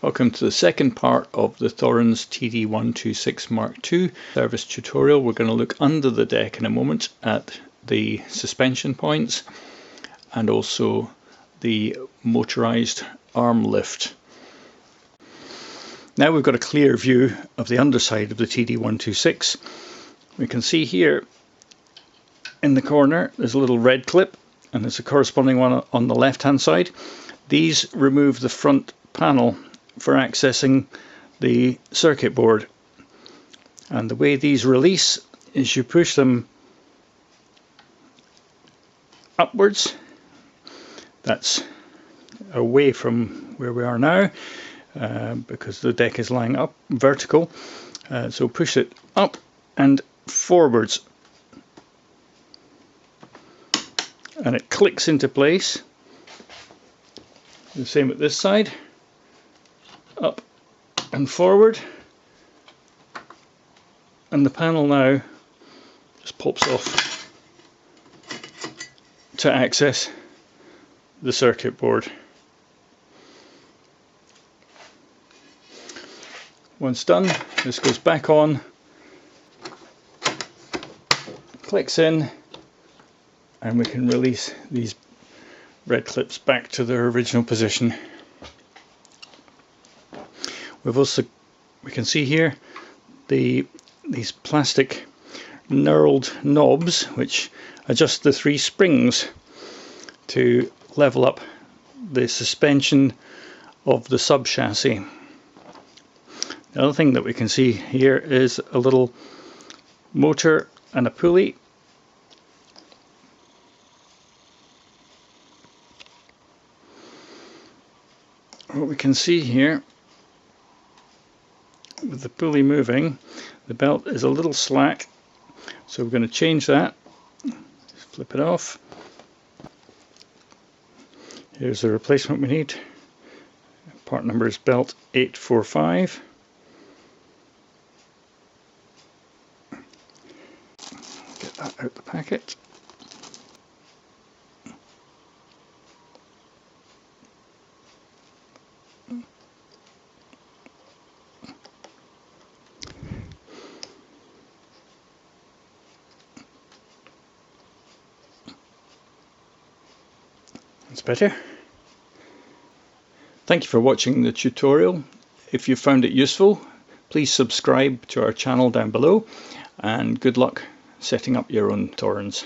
Welcome to the second part of the Thorens TD126 Mk2 service tutorial. We're going to look under the deck in a moment at the suspension points and also the motorized arm lift. Now we've got a clear view of the underside of the TD126. We can see here in the corner there's a little red clip and there's a corresponding one on the left hand side. These remove the front panel for accessing the circuit board, and the way these release is you push them upwards. That's away from where we are now because the deck is lying up vertical, so push it up and forwards and it clicks into place. The same at this side, up and forward, and the panel now just pops off to access the circuit board. Once done, this goes back on, clicks in, and we can release these red clips back to their original position. We can see here these plastic knurled knobs which adjust the three springs to level up the suspension of the sub chassis. The other thing that we can see here is a little motor and a pulley. What we can see here, with the pulley moving, the belt is a little slack, so we're going to change that. Just flip it off. Here's the replacement we need. Part number is belt 845. Get that out the packet. That's better. Thank you for watching the tutorial. If you found it useful, please subscribe to our channel down below, and good luck setting up your own Thorens.